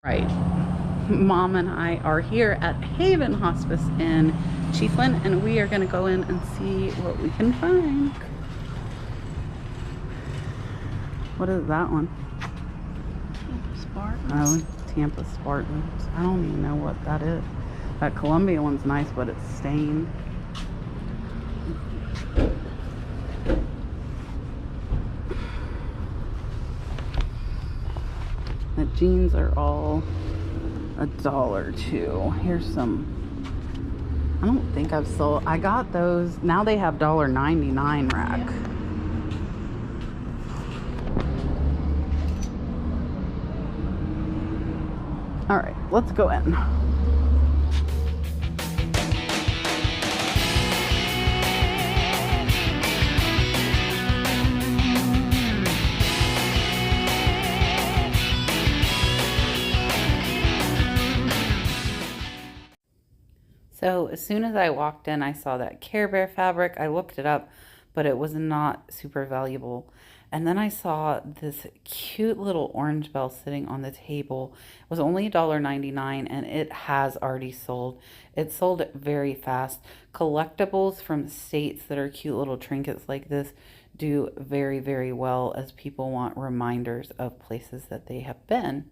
Right. Mom and I are here at Haven Hospice in Chiefland, and we are going to go in and see what we can find. What is that one? Spartans. Oh, Tampa Spartans. I don't even know what that is. That Columbia one's nice, but it's stained. The jeans are all $1 too. Here's some. I don't think I've sold. I got those. Now they have $1.99 rack. Yeah. All right, let's go in. So as soon as I walked in, I saw that Care Bear fabric. I looked it up, but it was not super valuable. And then I saw this cute little orange bell sitting on the table. It was only $1.99 and it has already sold. It sold very fast. Collectibles from states that are cute little trinkets like this do very, very well as people want reminders of places that they have been.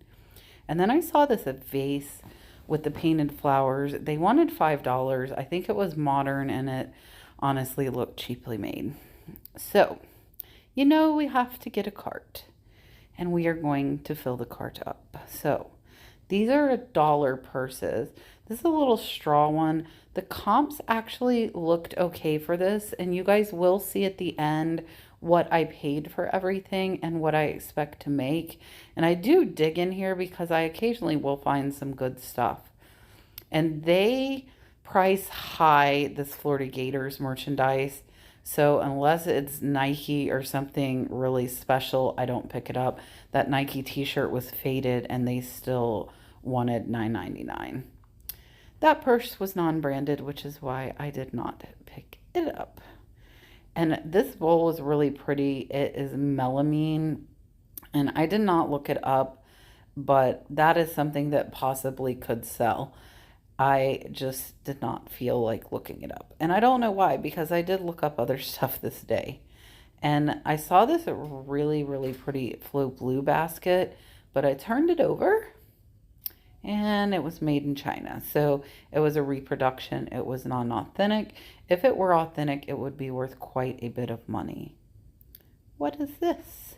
And then I saw this vase with the painted flowers. They wanted $5. I think it was modern and it honestly looked cheaply made. So, you know, we have to get a cart and we are going to fill the cart up. So these are $1 purses. This is a little straw one. The comps actually looked okay for this, and you guys will see at the end what I paid for everything and what I expect to make. And I do dig in here because I occasionally will find some good stuff. And they price high this Florida Gators merchandise. So unless it's Nike or something really special, I don't pick it up. That Nike t-shirt was faded and they still wanted $9.99. That purse was non-branded, which is why I did not pick it up. And this bowl was really pretty. It is melamine, and I did not look it up, but that is something that possibly could sell. I just did not feel like looking it up. And I don't know why, because I did look up other stuff this day. And I saw this really, really pretty Flow Blue basket, but I turned it over and it was made in China. So it was a reproduction. It was non-authentic. If it were authentic, it would be worth quite a bit of money. What is this?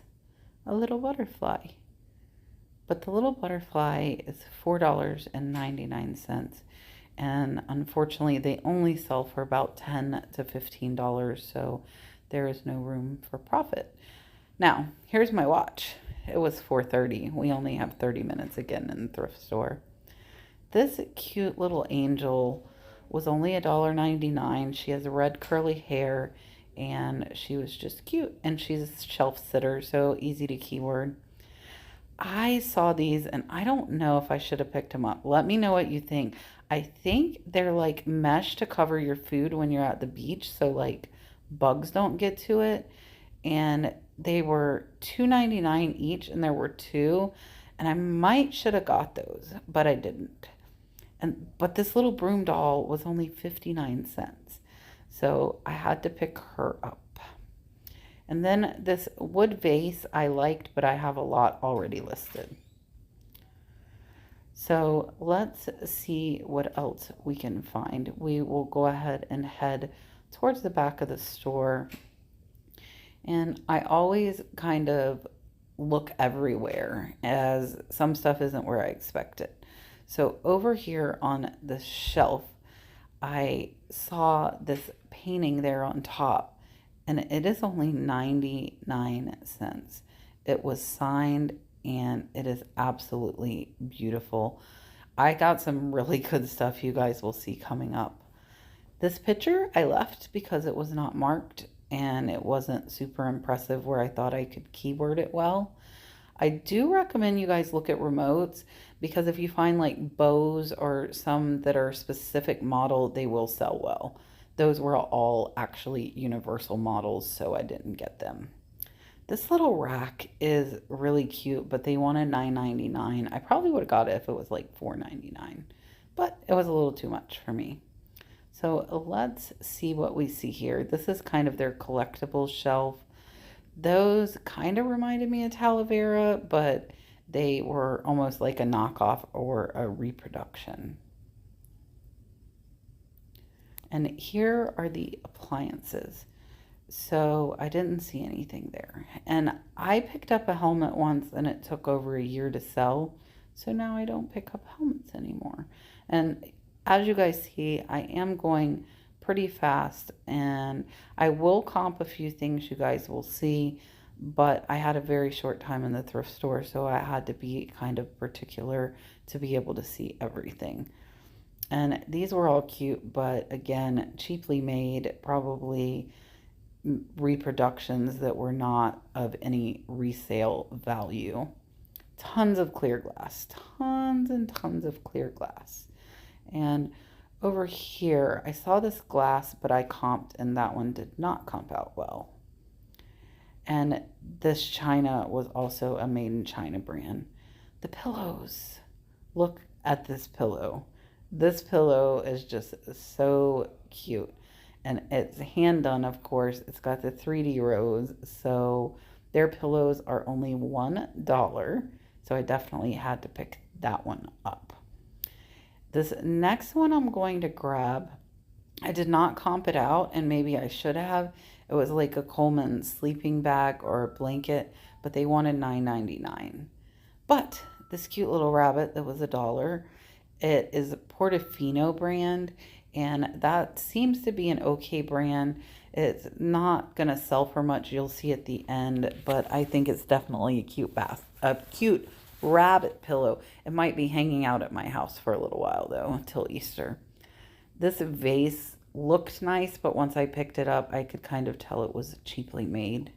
A little butterfly. But the little butterfly is $4.99. And unfortunately, they only sell for about $10 to $15. So there is no room for profit. Now, here's my watch. It was 4:30. We only have 30 minutes again in the thrift store. This cute little angel was only $1.99. She has red curly hair and she was just cute. And she's a shelf sitter, so easy to keyword. I saw these and I don't know if I should have picked them up. Let me know what you think. I think they're like mesh to cover your food when you're at the beach, so like bugs don't get to it. And they were $2.99 each, and there were two, and I might should have got those, but I didn't. But this little broom doll was only 59 cents, so I had to pick her up. And then this wood vase I liked, but I have a lot already listed. So let's see what else we can find. We will go ahead and head towards the back of the store. And I always kind of look everywhere, as some stuff isn't where I expect it. So over here on the shelf, I saw this painting there on top, and it is only 99 cents. It was signed and it is absolutely beautiful. I got some really good stuff you guys will see coming up. This picture I left because it was not marked and it wasn't super impressive where I thought I could keyword it well. I do recommend you guys look at remotes, because if you find like bows or some that are specific model, they will sell well. Those were all actually universal models, so I didn't get them. This little rack is really cute, but they wanted $9.99. I probably would have got it if it was like $4.99, but it was a little too much for me. So let's see what we see here. This is kind of their collectible shelf. Those kind of reminded me of Talavera, but they were almost like a knockoff or a reproduction. And here are the appliances. So I didn't see anything there. And I picked up a helmet once and it took over a year to sell. So now I don't pick up helmets anymore. And as you guys see, I am going pretty fast and I will comp a few things you guys will see, but I had a very short time in the thrift store, so I had to be kind of particular to be able to see everything. And these were all cute, but again, cheaply made, probably reproductions that were not of any resale value. Tons of clear glass, tons and tons of clear glass. And over here, I saw this glass, but I comped, and that one did not comp out well. And this china was also a made in China brand. The pillows. Look at this pillow. This pillow is just so cute. And it's hand done, of course. It's got the 3D rose. So their pillows are only $1. So I definitely had to pick that one up. This next one I'm going to grab, I did not comp it out, and maybe I should have. It was like a Coleman sleeping bag or a blanket, but they wanted $9.99. But this cute little rabbit that was $1, it is Portofino brand, and that seems to be an okay brand. It's not gonna sell for much. You'll see at the end, but I think it's definitely a cute rabbit pillow. It might be hanging out at my house for a little while though, until Easter. This vase looked nice, but once I picked it up, I could kind of tell it was cheaply made.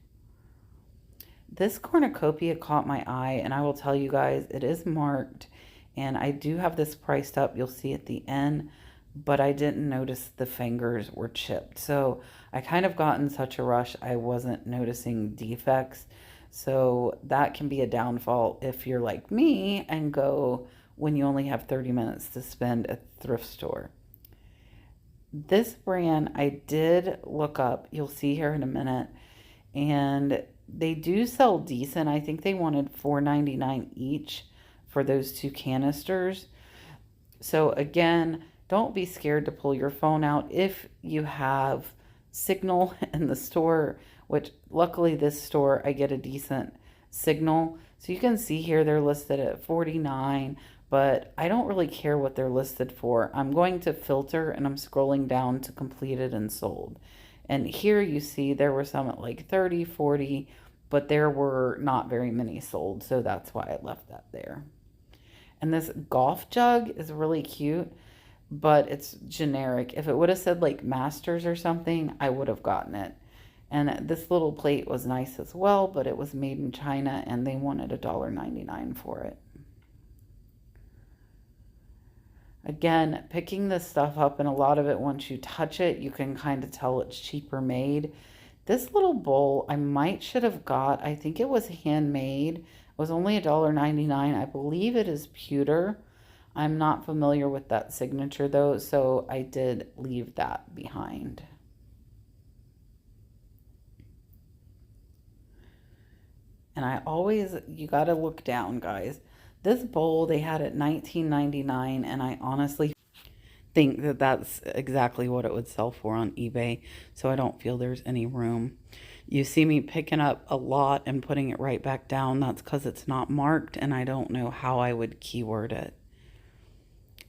This cornucopia caught my eye, and I will tell you guys, it is marked, and I do have this priced up. You'll see at the end, but I didn't notice the fingers were chipped. So I kind of got in such a rush, I wasn't noticing defects. So that can be a downfall if you're like me and go when you only have 30 minutes to spend at the thrift store. This brand I did look up, you'll see here in a minute, and they do sell decent. I think they wanted $4.99 each for those 2 canisters. So again, don't be scared to pull your phone out if you have signal in the store, which luckily this store I get a decent signal. So you can see here they're listed at $49, but I don't really care what they're listed for. I'm going to filter and I'm scrolling down to completed and sold. And here you see there were some at like 30, 40, but there were not very many sold. So that's why I left that there. And this golf jug is really cute, but it's generic. If it would have said like Masters or something, I would have gotten it. And this little plate was nice as well, but it was made in China and they wanted $1.99 for it. Again, picking this stuff up, and a lot of it, once you touch it, you can kind of tell it's cheaper made. This little bowl I should have got. I think it was handmade. It was only $1.99. I believe it is pewter. I'm not familiar with that signature though, so I did leave that behind. And you gotta look down, guys. This bowl they had at $19.99, and I honestly think that that's exactly what it would sell for on eBay, so I don't feel there's any room. You see me picking up a lot and putting it right back down. That's because it's not marked, and I don't know how I would keyword it.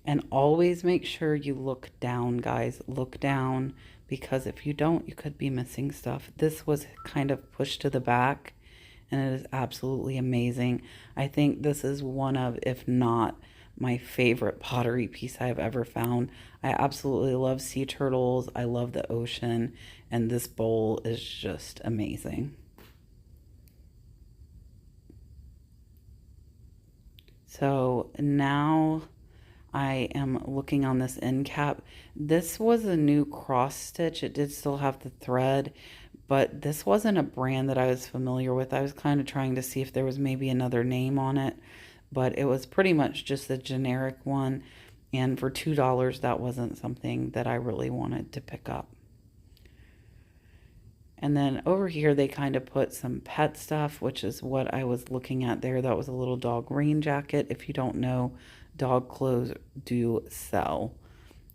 And always make sure you look down, guys. Look down, because if you don't, you could be missing stuff. This was kind of pushed to the back, and it is absolutely amazing. I think this is one of, if not my favorite pottery piece I've ever found. I absolutely love sea turtles. I love the ocean, and this bowl is just amazing. So now I am looking on this end cap. This was a new cross stitch. It did still have the thread, but this wasn't a brand that I was familiar with. I was kind of trying to see if there was maybe another name on it, but it was pretty much just a generic one. And for $2, that wasn't something that I really wanted to pick up. And then over here, they kind of put some pet stuff, which is what I was looking at there. That was a little dog rain jacket. If you don't know, dog clothes do sell.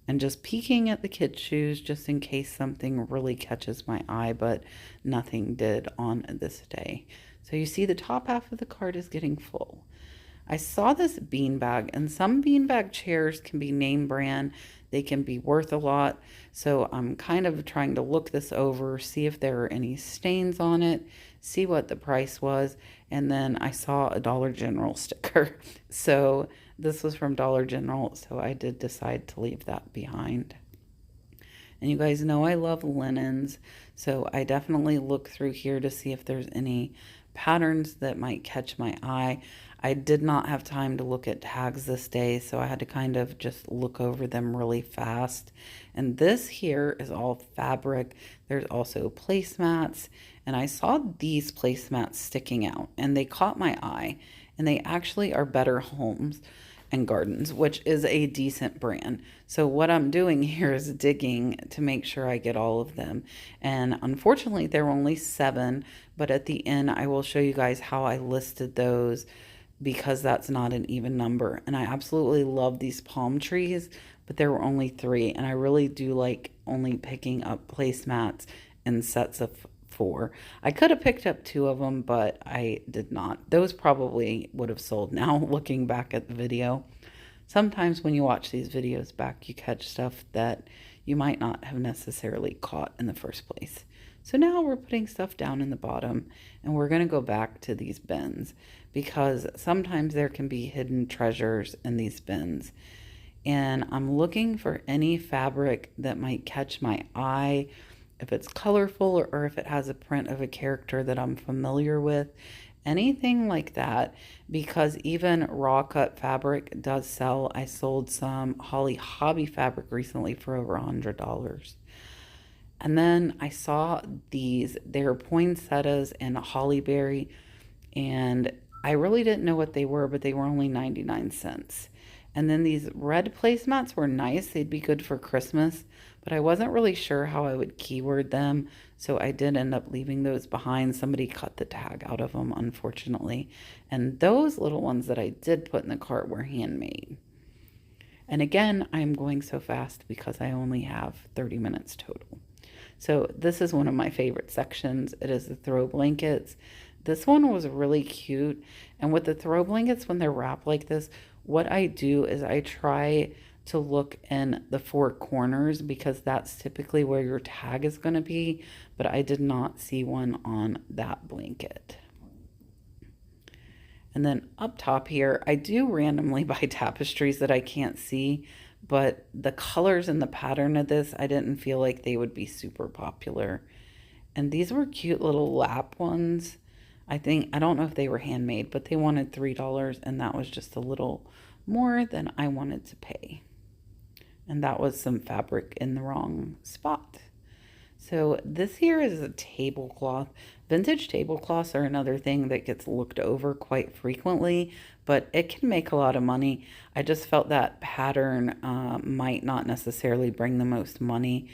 And just peeking at the kids' shoes just in case something really catches my eye, but nothing did on this day. So you see the top half of the cart is getting full. I saw this beanbag, and some beanbag chairs can be name brand. They can be worth a lot. So I'm kind of trying to look this over, see if there are any stains on it, see what the price was. And then I saw a Dollar General sticker. So this was from Dollar General. So I did decide to leave that behind. And you guys know I love linens. So I definitely look through here to see if there's any patterns that might catch my eye. I did not have time to look at tags this day, so I had to kind of just look over them really fast. And this here is all fabric. There's also placemats, and I saw these placemats sticking out, and they caught my eye, and they actually are Better Homes and Gardens, which is a decent brand. So what I'm doing here is digging to make sure I get all of them. And unfortunately, there were only 7, but at the end, I will show you guys how I listed those because that's not an even number. And I absolutely love these palm trees, but there were only 3. And I really do like only picking up placemats in sets of 4. I could have picked up 2 of them, but I did not. Those probably would have sold now, looking back at the video. Sometimes when you watch these videos back, you catch stuff that you might not have necessarily caught in the first place. So now we're putting stuff down in the bottom, and we're going to go back to these bins because sometimes there can be hidden treasures in these bins. And I'm looking for any fabric that might catch my eye, if it's colorful or if it has a print of a character that I'm familiar with, anything like that, because even raw cut fabric does sell. I sold some Holly Hobby fabric recently for over $100. And then I saw these, they're poinsettias and hollyberry, and I really didn't know what they were, but they were only 99 cents. And then these red placemats were nice. They'd be good for Christmas, but I wasn't really sure how I would keyword them, so I did end up leaving those behind. Somebody cut the tag out of them, unfortunately. And those little ones that I did put in the cart were handmade. And again, I'm going so fast because I only have 30 minutes total. So this is one of my favorite sections. It is the throw blankets. This one was really cute. And with the throw blankets, when they're wrapped like this, what I do is I try to look in the 4 corners because that's typically where your tag is going to be. But I did not see one on that blanket. And then up top here, I do randomly buy tapestries that I can't see, but the colors and the pattern of this, I didn't feel like they would be super popular. And these were cute little lap ones. I don't know if they were handmade, but they wanted $3, and that was just a little more than I wanted to pay. And that was some fabric in the wrong spot. So this here is a tablecloth. Vintage tablecloths are another thing that gets looked over quite frequently, but it can make a lot of money. I just felt that pattern might not necessarily bring the most money.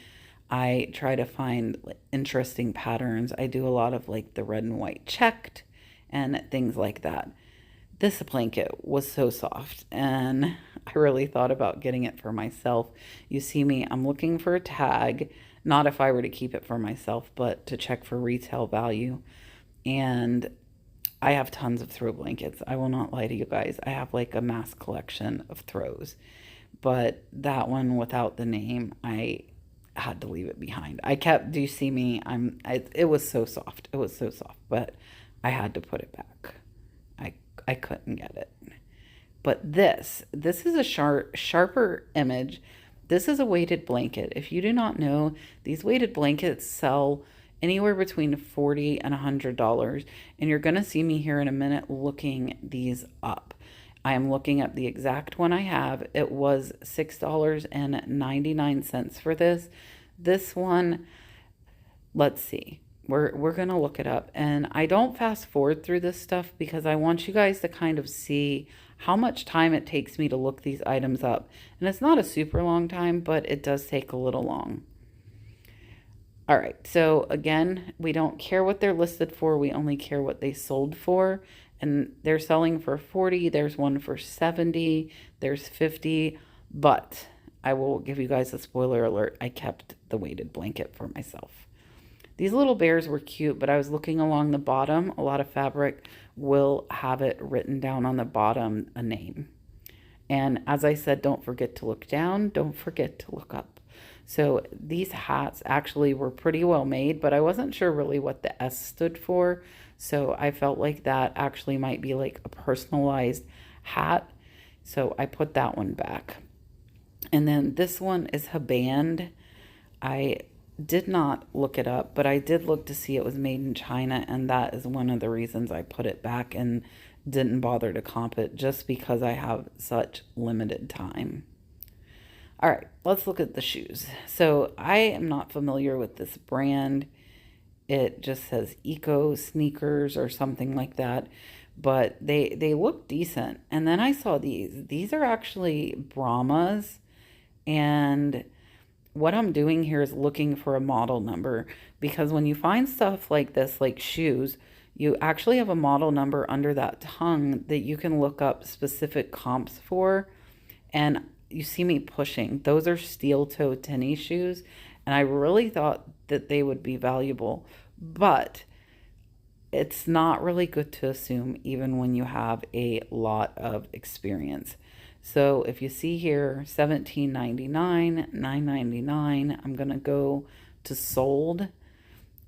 I try to find interesting patterns. I do a lot of like the red and white checked and things like that. This blanket was so soft, and I really thought about getting it for myself. You see me, I'm looking for a tag, not if I were to keep it for myself, but to check for retail value. And I have tons of throw blankets. I will not lie to you guys. I have like a mass collection of throws. But that one without the name, I had to leave it behind. Do you see me? It was so soft. It was so soft, but I had to put it back. I couldn't get it. But this is a sharper image. This is a weighted blanket. If you do not know, these weighted blankets sell anywhere between $40 and $100. And you're going to see me here in a minute looking these up. I am looking up the exact one I have. It was $6.99 for this. This one, let's see. We're gonna look it up. And I don't fast forward through this stuff because I want you guys to kind of see how much time it takes me to look these items up. And it's not a super long time, but it does take a little long. All right, so again, we don't care what they're listed for, we only care what they sold for. And they're selling for 40, there's one for 70, there's 50, but I will give you guys a spoiler alert, I kept the weighted blanket for myself. These little bears were cute, but I was looking along the bottom. A lot of fabric will have it written down on the bottom, a name. And as I said, don't forget to look down, don't forget to look up. So these hats actually were pretty well made, but I wasn't sure really what the S stood for. So I felt like that actually might be like a personalized hat. So I put that one back. And then this one is a band. I did not look it up, but I did look to see it was made in China, and that is one of the reasons I put it back and didn't bother to comp it, just because I have such limited time. All right, let's look at the shoes. So I am not familiar with this brand. It just says Eco Sneakers or something like that, but they look decent. And then I saw these. These are actually Brahmas, and what I'm doing here is looking for a model number, because when you find stuff like this, like shoes, you actually have a model number under that tongue that you can look up specific comps for. And you see me pushing. Those are steel toe tennis shoes, and I really thought that they would be valuable, but it's not really good to assume even when you have a lot of experience. So if you see here, $17.99, $9.99, I'm going to go to sold.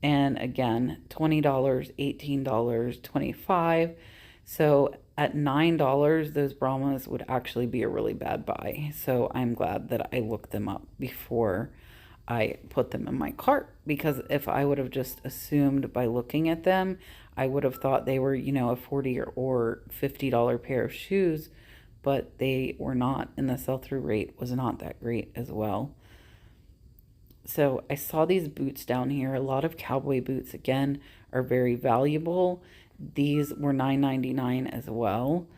And again, $20, $18, $25. So at $9, those Brahmas would actually be a really bad buy. So I'm glad that I looked them up before I put them in my cart, because if I would have just assumed by looking at them, I would have thought they were, you know, a $40 or $50 pair of shoes, but they were not, and the sell-through rate was not that great as well. So I saw these boots down here. A lot of cowboy boots, again, are very valuable. These were $9.99 as well.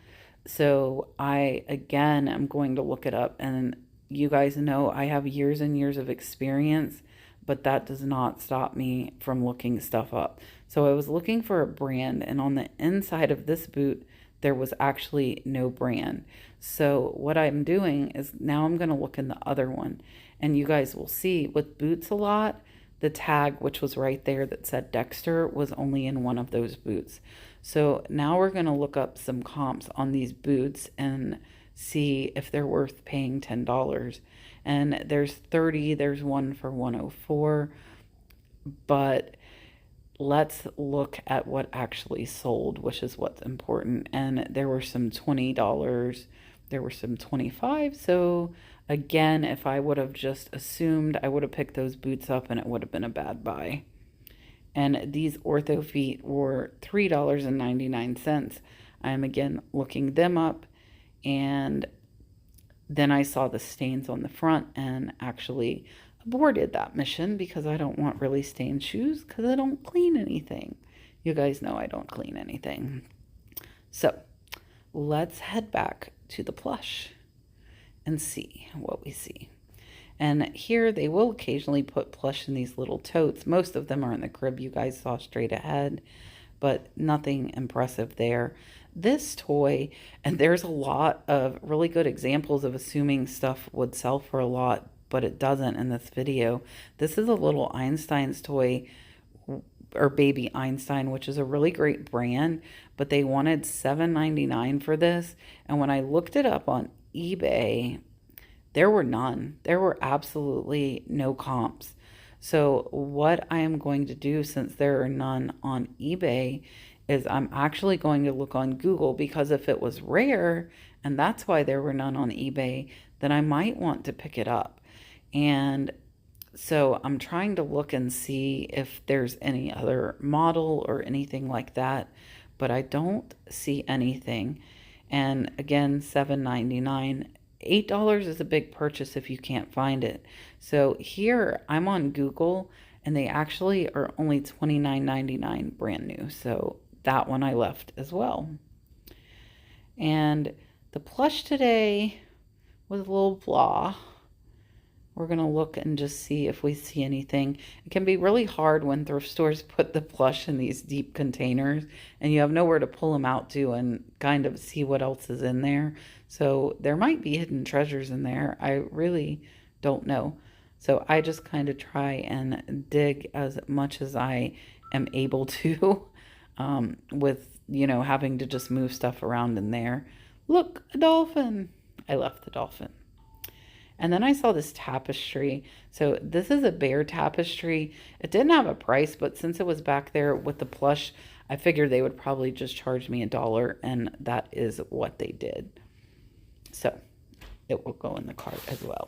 So I, again, am going to look it up. And you guys know I have years and years of experience, but that does not stop me from looking stuff up. So I was looking for a brand, and on the inside of this boot, there was actually no brand. So what I'm doing is now I'm going to look in the other one, and you guys will see with boots a lot, the tag, which was right there that said Dexter, was only in one of those boots. So now we're going to look up some comps on these boots and see if they're worth paying $10. And there's 30, there's one for 104, but let's look at what actually sold, which is what's important. And there were some $20, there were some 25. So again, if I would have just assumed, I would have picked those boots up and it would have been a bad buy. And these ortho feet were $3.99. I'm again looking them up, and then I saw the stains on the front and actually aborted that mission because I don't want really stained shoes because I don't clean anything. You guys know I don't clean anything. So let's head back to the plush and see what we see. And here they will occasionally put plush in these little totes. Most of them are in the crib you guys saw straight ahead, but nothing impressive there. This toy, and there's a lot of really good examples of assuming stuff would sell for a lot, but it doesn't in this video. This is a little Einstein's toy, or Baby Einstein, which is a really great brand, but they wanted $7.99 for this. And when I looked it up on eBay, there were none. There were absolutely no comps. So what I am going to do, since there are none on eBay, is I'm actually going to look on Google, because if it was rare, and that's why there were none on eBay, then I might want to pick it up. And so I'm trying to look and see if there's any other model or anything like that, but I don't see anything. And again, $7.99. $8 is a big purchase if you can't find it. So here I'm on Google, and they actually are only $29.99 brand new. So that one I left as well. And the plush today was a little blah. We're going to look and just see if we see anything. It can be really hard when thrift stores put the plush in these deep containers and you have nowhere to pull them out to and kind of see what else is in there. So there might be hidden treasures in there. I really don't know. So I just kind of try and dig as much as I am able to with, having to just move stuff around in there. Look, a dolphin. I left the dolphin. And then I saw this tapestry. So this is a bear tapestry. It didn't have a price, but since it was back there with the plush, I figured they would probably just charge me $1, and that is what they did. So it will go in the cart as well.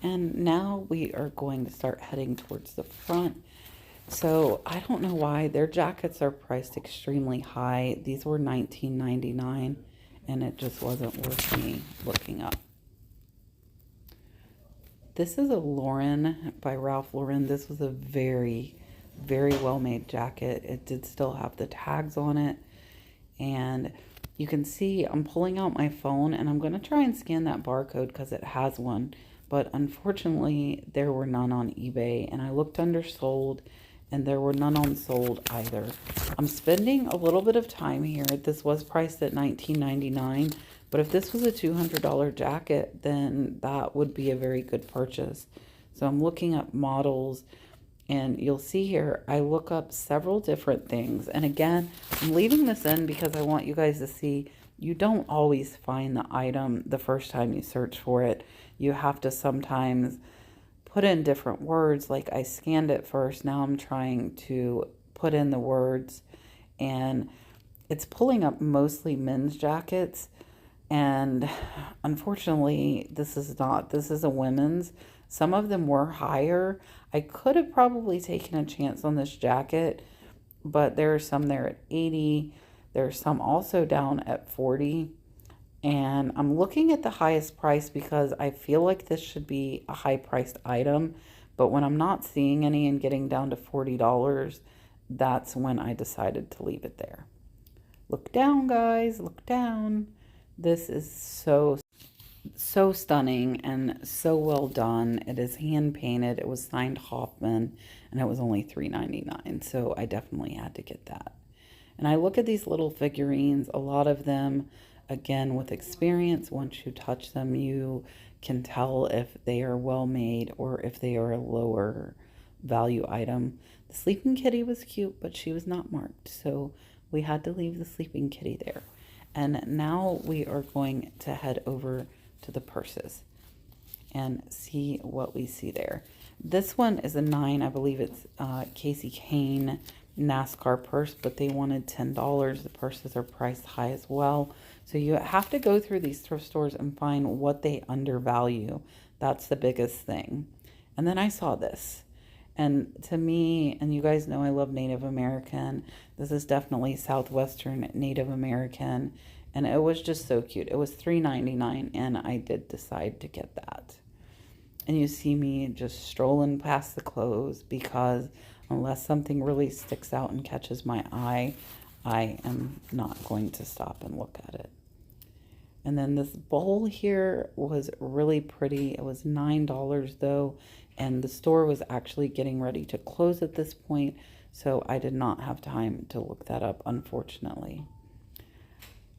And now we are going to start heading towards the front. So I don't know why their jackets are priced extremely high. These were $19.99, and it just wasn't worth me looking up. This is a Lauren by Ralph Lauren. This was a very, very well-made jacket. It did still have the tags on it. And you can see I'm pulling out my phone and I'm going to try and scan that barcode because it has one. But unfortunately, there were none on eBay. And I looked under sold and there were none on sold either. I'm spending a little bit of time here. This was priced at $19.99. But if this was a $200 jacket, then that would be a very good purchase. So I'm looking up models, and you'll see here, I look up several different things. And again, I'm leaving this in because I want you guys to see you don't always find the item the first time you search for it. You have to sometimes put in different words. Like I scanned it first. Now I'm trying to put in the words, and it's pulling up mostly men's jackets. And unfortunately, this is a women's. Some of them were higher. I could have probably taken a chance on this jacket, but there are some there at 80. There's some also down at 40. And I'm looking at the highest price because I feel like this should be a high priced item. But when I'm not seeing any and getting down to $40, that's when I decided to leave it there. Look down, guys, look down. This is so stunning and so well done. It is hand painted. It was signed Hoffman, and it was only $3.99. So I definitely had to get that. And I look at these little figurines. A lot of them, again, with experience, once you touch them, you can tell if they are well made or if they are a lower value item. The sleeping kitty was cute, but she was not marked. So we had to leave the sleeping kitty there. And now we are going to head over to the purses and see what we see there. This one is a 9. I believe it's Casey Kane NASCAR purse, but they wanted $10. The purses are priced high as well. So you have to go through these thrift stores and find what they undervalue. That's the biggest thing. And then I saw this. And to me, and you guys know I love Native American. This is definitely Southwestern Native American. And it was just so cute. It was $3.99, and I did decide to get that. And you see me just strolling past the clothes because unless something really sticks out and catches my eye, I am not going to stop and look at it. And then this bowl here was really pretty. It was $9 though. And the store was actually getting ready to close at this point, so I did not have time to look that up, unfortunately.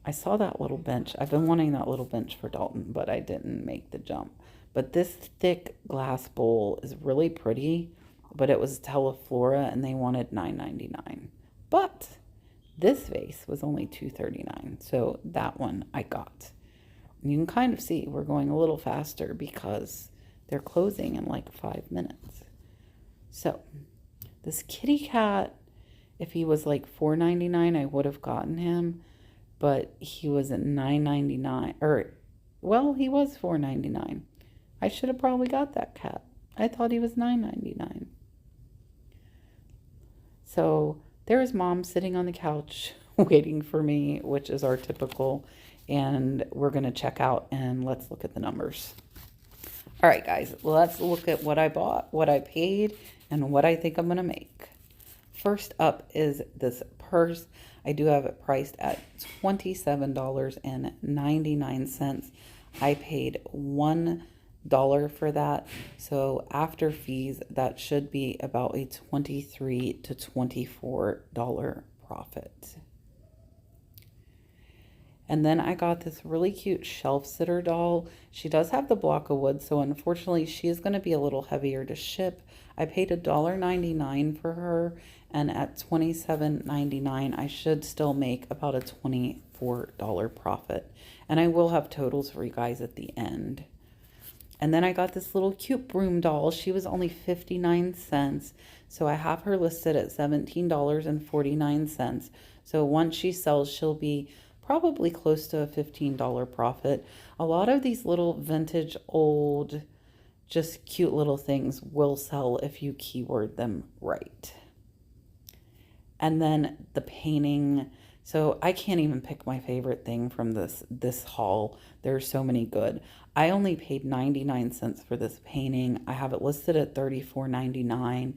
I saw that little bench. I've been wanting that little bench for Dalton, but I didn't make the jump. But this thick glass bowl is really pretty, but it was Teleflora, and they wanted $9.99. But this vase was only $2.39, so that one I got. And you can kind of see we're going a little faster because they're closing in like 5 minutes. So this kitty cat, if he was like $4.99, I would have gotten him. But he was at $9.99. Or, well, he was $4.99. I should have probably got that cat. I thought he was $9.99. So there's Mom sitting on the couch waiting for me, which is our typical. And we're going to check out and let's look at the numbers. All right, guys, let's look at what I bought, what I paid, and what I think I'm going to make. First up is this purse. I do have it priced at $27.99. I paid $1 for that. So after fees, that should be about a $23 to $24 profit. And then I got this really cute shelf sitter doll. She does have the block of wood, so unfortunately she is going to be a little heavier to ship. I paid $1.99 for her, and at $27.99 I should still make about a $24 profit. And I will have totals for you guys at the end. And then I got this little cute broom doll. She was only 59 cents. So I have her listed at $17.49. So once she sells, she'll be probably close to a $15 profit. A lot of these little vintage, old, just cute little things will sell if you keyword them right. And then the painting. So I can't even pick my favorite thing from this haul. There's so many good. I only paid 99 cents for this painting. I have it listed at $34.99.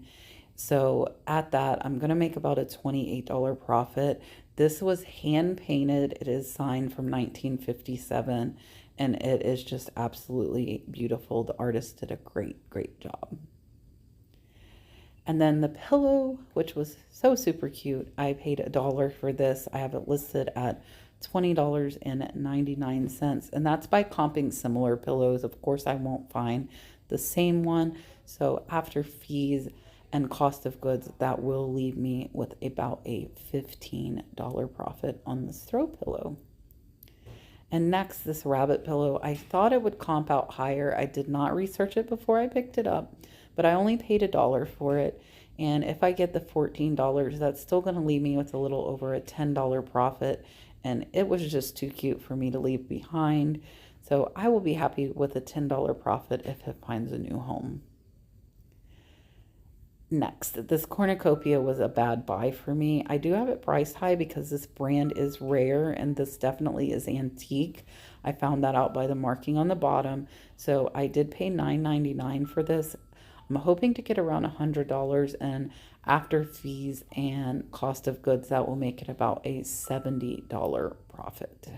So at that, I'm going to make about a $28 profit. This was hand painted. It is signed from 1957, and it is just absolutely beautiful. The artist did a great job. And then the pillow, which was so super cute, I paid $1 for this. I have it listed at $20.99, and that's by comping similar pillows. Of course, I won't find the same one. So after fees and cost of goods, that will leave me with about a $15 profit on this throw pillow. And next, this rabbit pillow. I thought it would comp out higher. I did not research it before I picked it up, but I only paid $1 for it. And if I get the $14, that's still going to leave me with a little over a $10 profit. And it was just too cute for me to leave behind. So I will be happy with a $10 profit if it finds a new home. Next, this cornucopia was a bad buy for me. I do have it priced high because this brand is rare and this definitely is antique. I found that out by the marking on the bottom. So I did pay $9.99 for this. I'm hoping to get around $100, and after fees and cost of goods, that will make it about a $70 profit.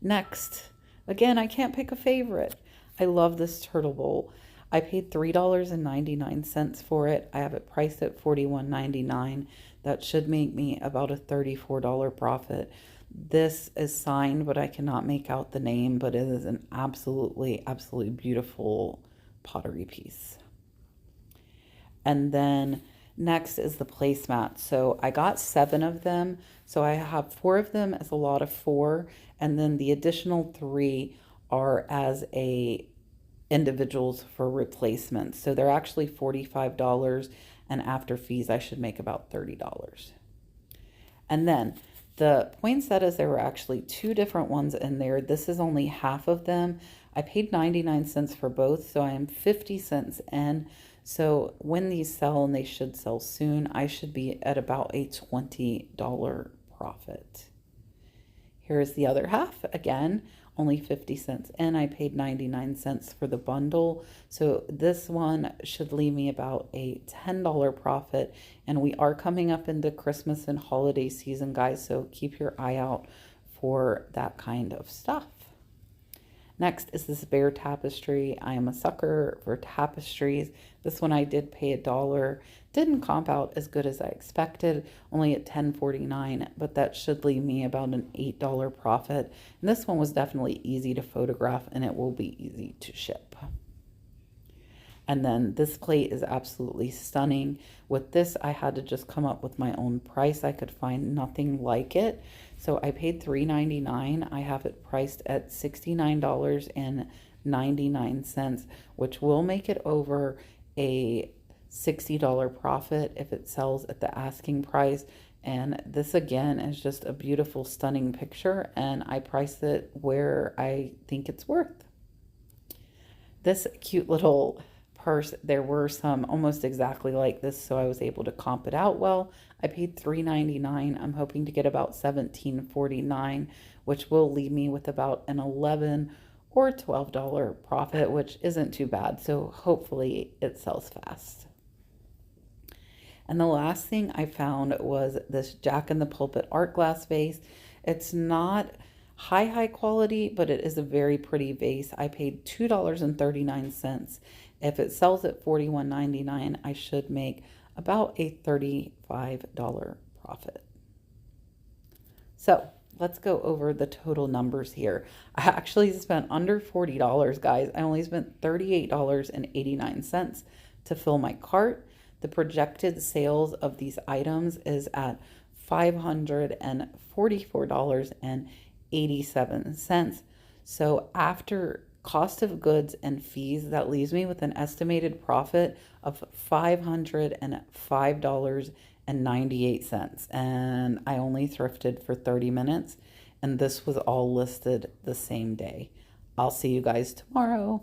Next, again, I can't pick a favorite. I love this turtle bowl. I paid $3.99 for it. I have it priced at $41.99. That should make me about a $34 profit. This is signed, but I cannot make out the name, but it is an absolutely beautiful pottery piece. And then next is the placemat. So I got 7 of them. So I have 4 of them as a lot of 4, and then the additional 3 are as a individuals for replacements. So they're actually $45, and after fees I should make about $30. And then the poinsettias, there were actually 2 different ones in there. This is only half of them. I paid 99 cents for both, so I am 50 cents in. So when these sell, and they should sell soon, I should be at about a $20 profit. Here's the other half. Again, only 50 cents in. I paid 99 cents for the bundle. So this one should leave me about a $10 profit. And we are coming up into Christmas and holiday season, guys. So keep your eye out for that kind of stuff. Next is this bear tapestry. I am a sucker for tapestries. This one I did pay $1. Didn't comp out as good as I expected, only at $10.49, but that should leave me about an $8 profit. And this one was definitely easy to photograph, and it will be easy to ship. And then this plate is absolutely stunning. With this, I had to just come up with my own price. I could find nothing like it. So I paid $3.99. I have it priced at $69.99, which will make it over a $60 profit if it sells at the asking price. And this again is just a beautiful, stunning picture, and I priced it where I think it's worth. This cute little purse, there were some almost exactly like this, so I was able to comp it out well. I paid $3.99. I'm hoping to get about $17.49, which will leave me with about an $11 or $12 profit, which isn't too bad. So hopefully it sells fast. And the last thing I found was this Jack in the Pulpit art glass vase. It's not high quality, but it is a very pretty vase. I paid $2.39. If it sells at $41.99, I should make about a $35 profit. So let's go over the total numbers here. I actually spent under $40, guys. I only spent $38.89 to fill my cart. The projected sales of these items is at $544.87. So after cost of goods and fees, that leaves me with an estimated profit of $505.98. And I only thrifted for 30 minutes, and this was all listed the same day. I'll see you guys tomorrow.